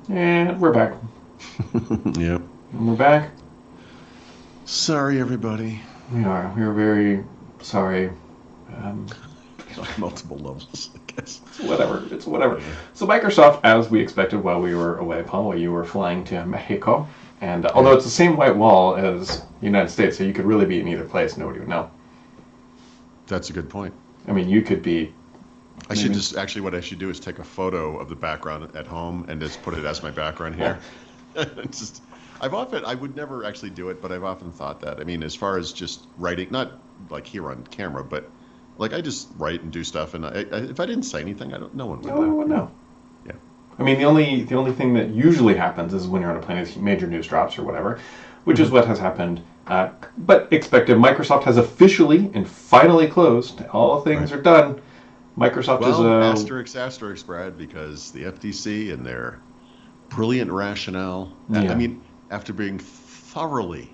And we're back. Yep. And we're back. Sorry, everybody. We are. We're very sorry. Um, On multiple levels, I guess. it's whatever. It's whatever. Yeah. So Microsoft, as we expected while we were away, Paul, while you were flying to Mexico, and although Yeah. it's the same white wall as the United States, so you could really be in either place, nobody would know. That's a good point. I mean, you could be. I should Maybe, just actually what I should do is take a photo of the background at home and just put it as my background yeah. here. It's just I would never actually do it, but I've often thought that. I mean, as far as just writing, not like here on camera, but like I just write and do stuff, and if I didn't say anything, I don't. No one would No one know. would know. Yeah. I mean, the only thing that usually happens is when you're on a plane, is major news drops or whatever, which is Hmm. what has happened. But expected. Microsoft has officially and finally closed. All things Right. are done. Microsoft is Well, a asterisk, Brad, because the FTC and their brilliant rationale. I yeah. mean, after being thoroughly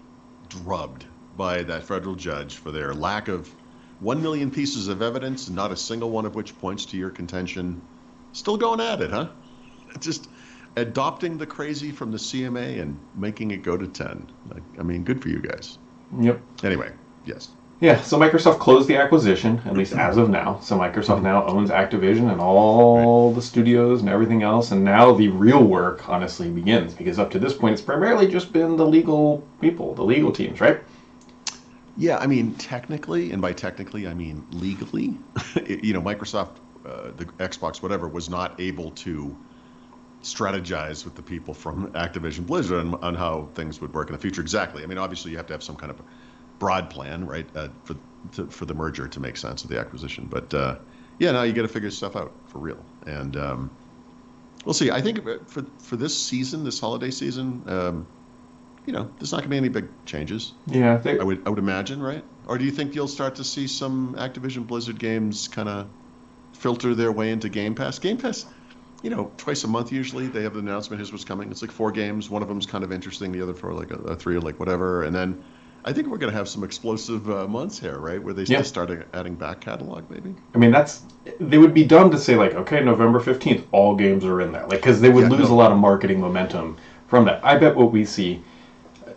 drubbed by that federal judge for their lack of 1 million pieces of evidence, not a single one of which points to your contention, still going at it, huh? Just adopting the crazy from the CMA and making it go to 10. I mean, good for you guys. Yep. Anyway, yes. Yeah. So Microsoft closed the acquisition, at least as of now. So Microsoft Mhm. now owns Activision and Right. all the studios and everything else, and now the real work honestly begins because up to this point it's primarily just been the legal people, the legal teams, right? Yeah, I mean, technically, and by technically, I mean legally, Microsoft, the Xbox, whatever, was not able to strategize with the people from Activision Blizzard on how things would work in the future. Exactly. I mean, obviously, you have to have some kind of broad plan, right, for the merger to make sense of the acquisition. But yeah, now you got to figure stuff out for real, and we'll see. I think for this season, this holiday season, there's not going to be any big changes. Yeah. I would imagine, right? Or do you think you'll start to see some Activision Blizzard games kind of filter their way into Game Pass? Game Pass, twice a month usually they have an announcement. Here's what's coming. It's like 4 games. One of them's kind of interesting. The other 4 like a 3 or like whatever. And then I think we're going to have some explosive months here, right? Where they Yeah. just start adding back catalog, maybe. I mean, they would be dumb to say like, okay, November 15th, all games are in there, like because they would Yeah, lose a no, lot of marketing momentum from that. I bet what we see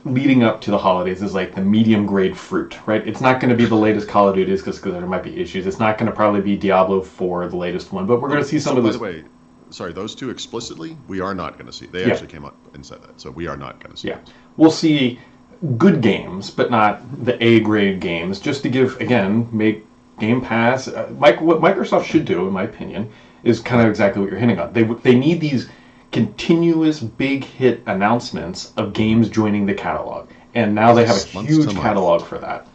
leading up to the holidays is like the medium grade fruit, right? It's not going to be the latest Call of Duties because there might be issues. It's not going to probably be Diablo 4, the latest one, but we're going to see some so of by this. the way, sorry, those two explicitly, we are not going to see. They Yeah, actually came up and said that. So we are not going to see yeah, those. we'll see good games, but not the A grade games. Just to give again, make Game Pass. What Microsoft should do, in my opinion, is kind of Right. exactly what you're hinting on. They need these continuous big hit announcements of games joining the catalog, and now they have a Yes, month to huge month. catalog for that.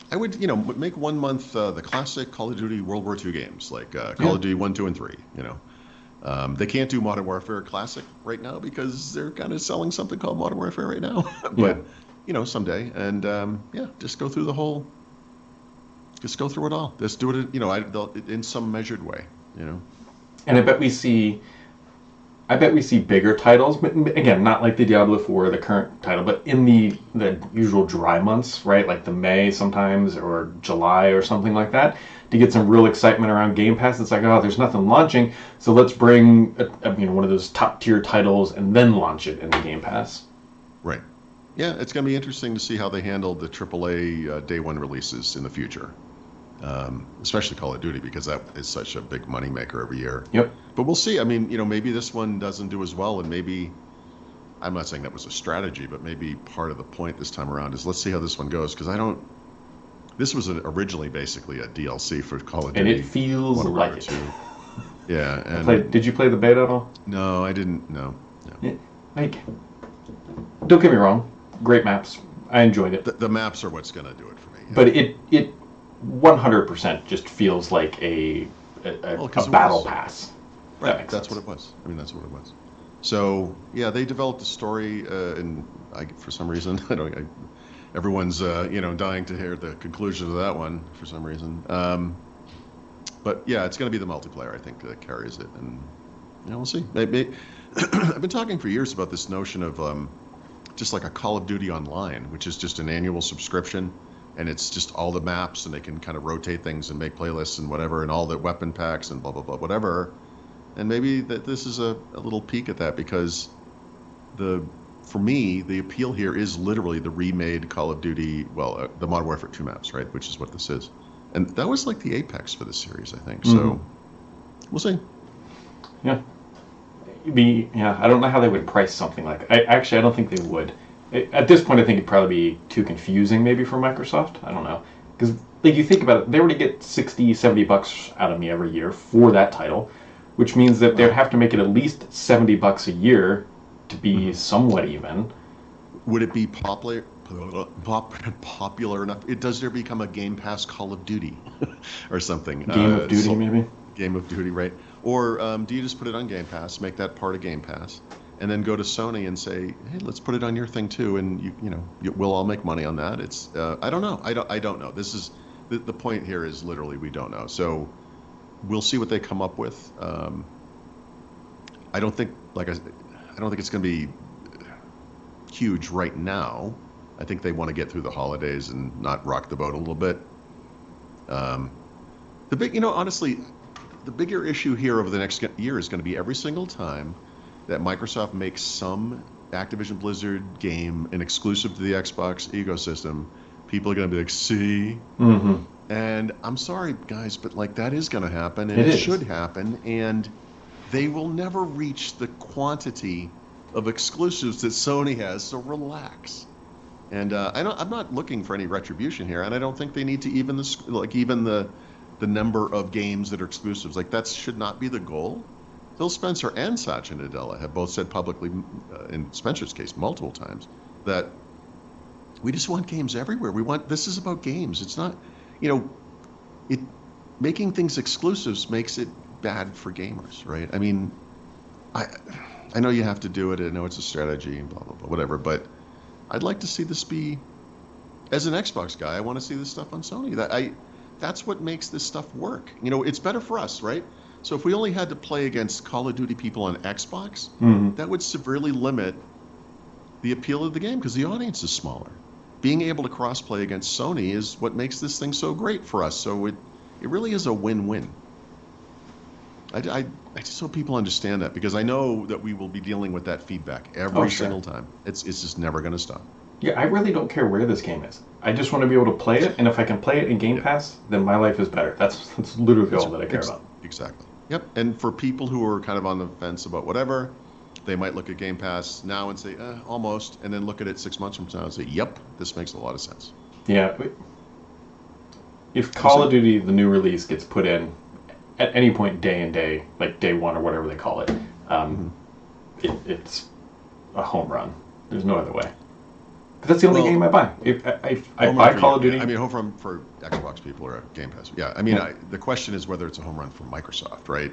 I would, make 1 month the classic Call of Duty World War II games, like Call Yeah, of Duty 1, 2, and 3. They can't do Modern Warfare Classic right now because they're kind of selling something called Modern Warfare right now. yeah. But someday, and yeah, just go through it all. Just do it, in some measured way. You know. And I bet we see bigger titles, but again, not like the Diablo 4, the current title, but in the usual dry months, right? Like the May sometimes or July or something like that, to get some real excitement around Game Pass. It's like, oh, there's nothing launching, so let's bring one of those top tier titles and then launch it into Game Pass. Right. Yeah, it's going to be interesting to see how they handle the AAA day one releases in the future. Especially Call of Duty because that is such a big moneymaker every year. Yep. But we'll see. I mean, maybe this one doesn't do as well, and maybe I'm not saying that was a strategy, but maybe part of the point this time around is let's see how this one goes because I don't. This was originally basically a DLC for Call of And it Duty feels Modern like Warfare it. 2. Yeah, and Did you play the beta at all? no, I didn't. No, no. Yeah. Like, don't get me wrong, great maps. I enjoyed it, The maps are what's going to do it for me. Yeah. but it 100% just feels like Well, a because it battle was. pass. That Right, makes that's sense. what it was. I mean, that's what it was. So yeah, they developed a story, and for some reason, everyone's dying to hear the conclusion of that one for some reason. But yeah, it's going to be the multiplayer I think that carries it, and we'll see. I've been talking for years about this notion of just like a Call of Duty Online, which is just an annual subscription, and it's just all the maps, and they can kind of rotate things and make playlists and whatever, and all the weapon packs and blah blah blah whatever. And maybe that this is a little peek at that because the for me the appeal here is literally the remade Call of Duty, well, the Modern Warfare 2 maps, right? Which is what this is, and that was like the apex for the series, I think. So we'll see. Yeah. Yeah, I don't know how they would price something like. I don't think they would. At this point, I think it'd probably be too confusing, maybe for Microsoft. I don't know, because like you think about it, they already get 60, $70 out of me every year for that title, which means that they'd have to make it at least $70 a year to be somewhat even. Would it be popular enough? Does there become a Game Pass Call of Duty or something? Game of Duty, maybe. Game of Duty, right? Or do you just put it on Game Pass, make that part of Game Pass, and then go to Sony and say, "Hey, let's put it on your thing too," and we'll all make money on that. It's I don't know. I don't know. This is the point here is literally we don't know. So we'll see what they come up with. I don't think I don't think it's going to be huge right now. I think they want to get through the holidays and not rock the boat a little bit. The big, honestly, the bigger issue here over the next year is going to be every single time that Microsoft makes some Activision Blizzard game an exclusive to the Xbox ecosystem, people are going to be like, see? Mm-hmm. And I'm sorry, guys, but like that is going to happen, and it should happen, and they will never reach the quantity of exclusives that Sony has, so relax. And I'm not looking for any retribution here, and I don't think they need to even the number of games that are exclusives. Like that should not be the goal. Phil Spencer and Satya Nadella have both said publicly, in Spencer's case multiple times, that we just want games everywhere. This is about games. It's not, making things exclusives makes it bad for gamers, right? I mean, I know you have to do it. I know it's a strategy and blah blah blah, whatever. But I'd like to see this be, as an Xbox guy, I want to see this stuff on Sony. That's what makes this stuff work. It's better for us, right? So if we only had to play against Call of Duty people on Xbox, that would severely limit the appeal of the game because the audience is smaller. Being able to cross-play against Sony is what makes this thing so great for us. So it really is a win-win. I just hope people understand that because I know that we will be dealing with that feedback every single time. It's just never going to stop. Yeah, I really don't care where this game is. I just want to be able to play it, and if I can play it in Game Pass, then my life is better. That's literally all that I care about. Exactly. Yep. And for people who are kind of on the fence about whatever, they might look at Game Pass now and say, almost, and then look at it 6 months from now and say, yep, this makes a lot of sense. Yeah. If Call of Duty, the new release, gets put in at any point day, like day one or whatever they call it, it's a home run. There's no other way. But that's the only game I buy. If I buy Call of Duty. I mean, home run for Xbox people or Game Pass. Yeah, I mean, the question is whether it's a home run for Microsoft, right?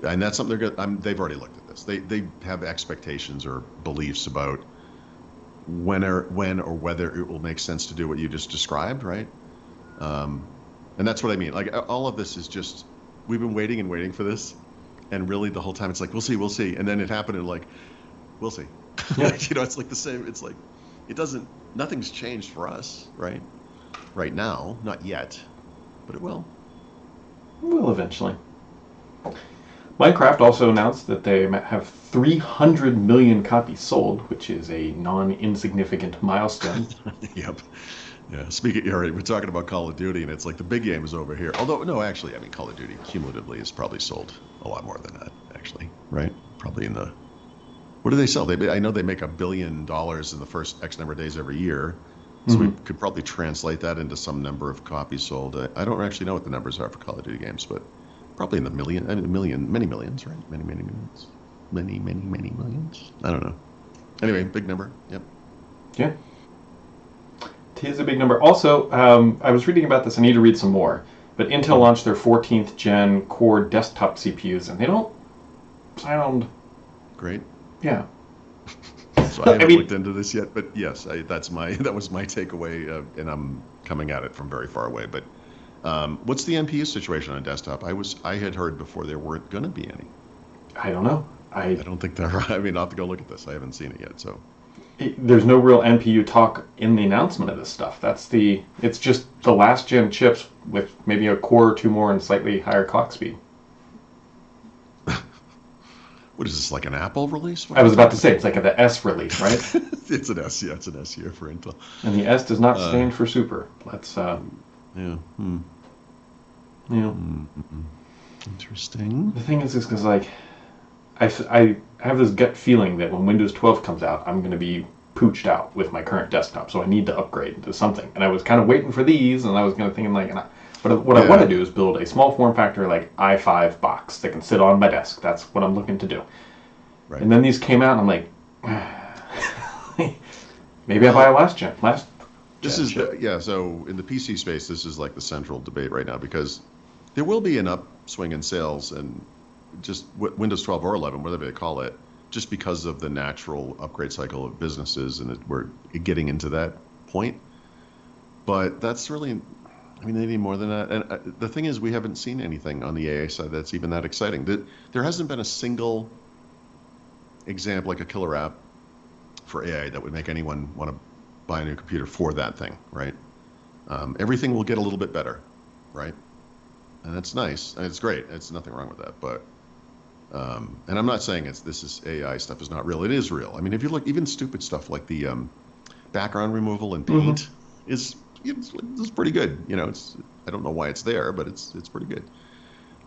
And that's something they've already looked at this. They have expectations or beliefs about when or whether it will make sense to do what you just described, right? And that's what I mean. Like all of this is just we've been waiting and waiting for this, and really the whole time it's like we'll see, and then it happened and like we'll see. Yeah. It's like the same. It's like nothing's changed for us, right? Right now, not yet, but it will. It will eventually. Minecraft also announced that they have 300 million copies sold, which is a non-insignificant milestone. Yep. Yeah. We're talking about Call of Duty, and it's like the big game is over here. Although, no, actually, I mean, Call of Duty cumulatively has probably sold a lot more than that, actually, right? Probably in the. What do they sell? I know they make $1 billion in the first X number of days every year. So we could probably translate that into some number of copies sold. I don't actually know what the numbers are for Call of Duty games, but probably in the many millions, right? Many millions. Many millions. I don't know. Anyway, big number. Yep. Yeah. It is a big number. Also, I was reading about this. I need to read some more. But Intel launched their 14th gen Core desktop CPUs, and they don't sound great. Yeah. So I haven't looked into this yet, but yes, that was my takeaway, and I'm coming at it from very far away. But what's the NPU situation on desktop? I had heard before there weren't going to be any. I don't know. I don't think there are. I mean, I'll have to go look at this. I haven't seen it yet, so. There's no real NPU talk in the announcement of this stuff. It's just the last gen chips with maybe a core or two more and slightly higher clock speed. What is this, like an Apple release? What I are you was about to talking say, it's like the S release, right? It's an S, yeah, it's an S here for Intel. And the S does not Uh, stand for super. Let's, yeah. Hmm. you know, Interesting. the thing is because, like, I have this gut feeling that when Windows 12 comes out, I'm going to be pooched out with my current desktop, so I need to upgrade to something. And I was kind of waiting for these, and I was going to thinking, like, but what I want to do is build a small form factor, like, i5 box that can sit on my desk. That's what I'm looking to do. Right. And then these came out, and I'm like, maybe I buy a last gen. This is so in the PC space, this is like the central debate right now because there will be an upswing in sales and just Windows 12 or 11, whatever they call it, just because of the natural upgrade cycle of businesses, and we're getting into that point. But that's really, I mean, they need more than that. And the thing is, we haven't seen anything on the AI side that's even that exciting. There hasn't been a single example, like a killer app for AI that would make anyone want to buy a new computer for that thing, right? Everything will get a little bit better, right? And that's nice. And it's great. It's nothing wrong with that. But and I'm not saying this is AI stuff is not real. It is real. I mean, if you look, even stupid stuff like the background removal in Paint it's pretty good. You know, I don't know why it's there, but it's pretty good.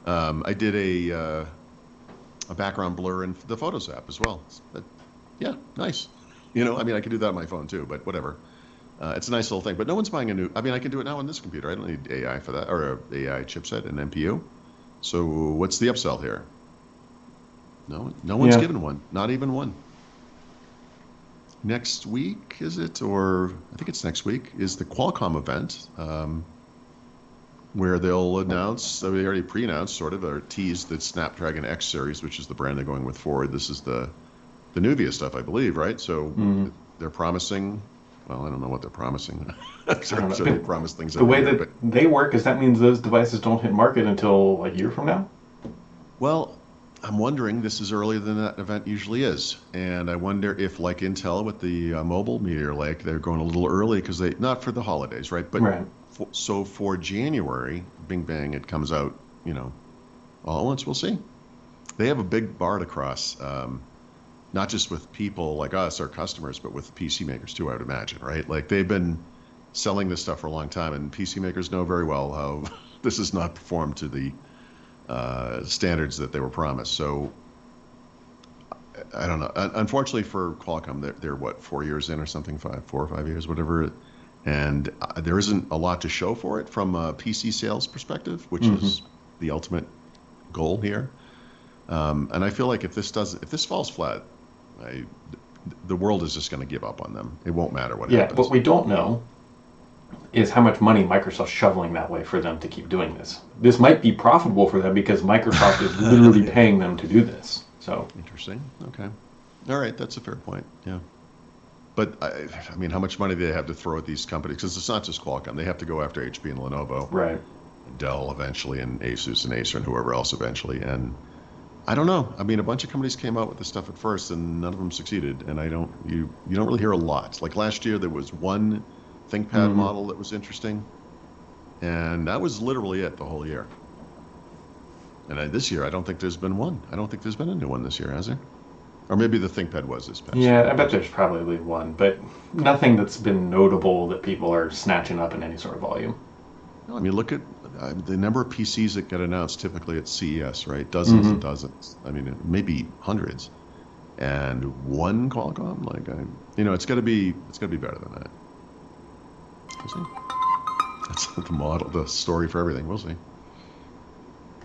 I did a background blur in the Photos app as well. Yeah, nice. You know, I mean, I could do that on my phone too, but whatever. It's a nice little thing. But no one's buying a new. I mean, I can do it now on this computer. I don't need AI for that, or a AI chipset and NPU. So what's the upsell here? No one's given one. Not even one. Next week, is it? Or I think it's next week, is the Qualcomm event, where they'll announce, they already pre-announced sort of, or teased the Snapdragon X series, which is the brand they're going with forward. This is the Nuvia stuff, I believe, right? So they're promising, well, I don't know what they're promising. I'm sure they promise things the way year, that they work, is that means those devices don't hit market until a year from now? Well, I'm wondering, this is earlier than that event usually is. And I wonder if, like Intel with the mobile Meteor Lake, they're going a little early because not for the holidays, right? But so for January, bing bang, it comes out, you know, all at once. We'll see. They have a big bar to cross, not just with people like us, our customers, but with PC makers too, I would imagine, right? Like they've been selling this stuff for a long time, and PC makers know very well how this has not performed to the standards that they were promised. So I don't know. Unfortunately for Qualcomm, they're what, 4 years in or something, 4 or 5 years, whatever. And there isn't a lot to show for it from a PC sales perspective, which is the ultimate goal here. And I feel like if this falls flat, the world is just going to give up on them. It won't matter what happens. What we don't know is how much money Microsoft's shoveling that way for them to keep doing this. This might be profitable for them because Microsoft is literally paying them to do this. So interesting. Okay. All right. That's a fair point. Yeah. But I mean, how much money do they have to throw at these companies? Because it's not just Qualcomm. They have to go after HP and Lenovo. Right. Dell eventually, and Asus and Acer and whoever else eventually. And I don't know. I mean, a bunch of companies came out with this stuff at first, and none of them succeeded. And you don't really hear a lot. Like last year, there was one ThinkPad model that was interesting, and that was literally it the whole year. And this year, I don't think there's been one. I don't think there's been a new one this year, has there? Or maybe the ThinkPad was this past year. I bet there's probably one, but nothing that's been notable that people are snatching up in any sort of volume. No, I mean, look at the number of PCs that get announced typically at CES, right? Dozens and dozens. I mean, maybe hundreds. And one Qualcomm, it's got to be better than that. We'll see. That's the model, the story for everything. We'll see.